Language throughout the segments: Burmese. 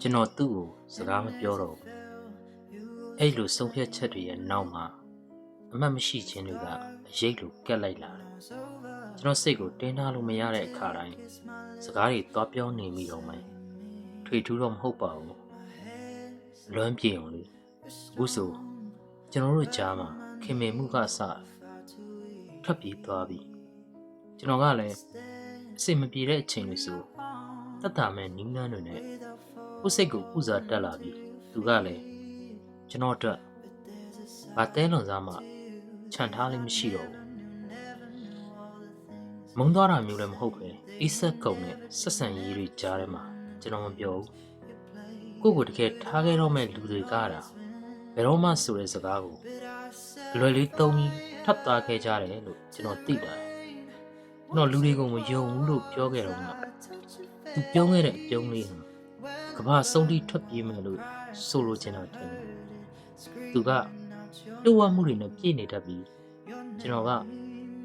ကျွန်တော်သူ့ကိုစကားမပြောတော့ဘူးအဲ့လိုဆုံးဖြတ်ချက်တွေရဲ့နောက်မှာအမှတ်မရှိခြင်းတွေကအရေးလိုကက်လိုက်လာတယ်ကျွန်တော်စိတ်ကိုတင်းထားလို့မရတဲ့အခါတိုင်းစကားတွေသွားပြောနေမိတော့မယ်ထွေထူးတော့မဟုတ်ပါဘူးလွမ်းပြေအောင်လေအခုဆိုကျွန်တော်တို့ကြားမှာခင်မင်မှုကအစထွက်ပြေးသွားပြီကျွန်တော်ကလည်းအစိတ်မပြေတဲ့အချိန်တွေဆိုတတ်တာမဲ့နီးနှမ်းတွေနဲ့ကိုယ်စိတ်ကိုပူဇော်တက်လာပြီသူကလည်းကျွန်တော်အတွက်ဘာတဲလွန်စားမှခြံထားလေးမရှိတော့ဘူးမုံသွားတာမျိုးလည်းမဟုတ်ပဲအေးဆက်ကုန်နဲ့ဆက်ဆံရေးတွေကြားထဲမှာကျွန်တော်မပြောဘူးကိုယ့်ကိုတကယ်ထားခဲ့တော့မဲ့လူတွေကတာဘယ်တော့မှဆိုတဲ့စကားကိုအလွယ်လေးသုံးပြီးထပ်သွားခဲ့ကြတယ်လို့ကျွန်တော်သိပါတယ်ကျွန်တော်လူတွေကိုမယုံဘူးလို့ပြောခဲ့တော့မှသူပြောခဲ့တဲ့အပြုံးလေးဟာကဘာဆုံးထိထွက်ပြေးမယ်လို့ဆိုလိုချင်တာတယ်သူကတိုးဝမှုတွေနဲ့ပြည့်နေတတ်ပြီးကျွန်တော်က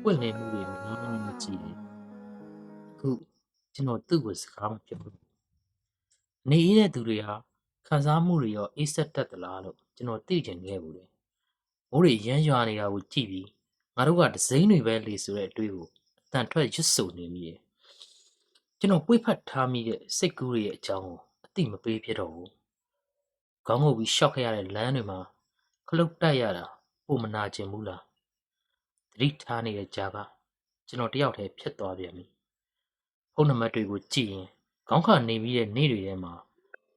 ပွင့်လင်းမှုတွေကိုနားမကြည့်ဘူးအခုကျွန်တော်သူ့ကိုစကားမပြောဘူးနေရတဲ့သူတွေဟာခံစားမှုတွေရောအေးဆက်တတ်သလားလို့ကျွန်တော်သိချင်ခဲ့ဘူးလေမိုးတွေရမ်းရွာနေတာကိုကြည့်ပြီးငါတို့ကဒစိမ့်တွေပဲလေဆိုတဲ့အတွေးကိုအတန်ထွက်ရွတ်ဆိုနေမိတယ်ကျွန်တော်ပွေ့ဖတ်ထားမိတဲ့စိတ်ကူးတွေရဲ့အကြောင်းကိုအတိမပေးဖြစ်တော့ဘူးခေါင်းငုပ်ပြီးရှောက်ခဲ့ရတဲ့လမ်းတွေမှာခလုတ်တိုက်ရတာပုံမနာကျင်ဘူးလားသတိထားနေတဲ့ကြားကကျွန်တော်တယောက်တည်းဖြစ်သွားပြန်ပြီဖုန်းနံပါတ်တွေကိုကြည့်ရင်ခေါင်းခါနေပြီးတဲ့နေ့တွေထဲမှာ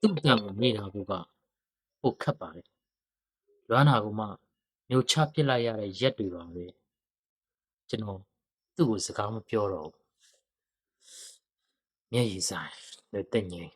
သူ့အတန်ကိုနေတာကပိုခတ်ပါတယ်လွမ်းနာကမှမျိုးချပစ်လိုက်ရတဲ့ရက်တွေပါပဲကျွန်တော်သူ့ကိုစကားမပြောတော့ဘူးမျက်ရည်ဆိုင်လက်တက်ငိမ်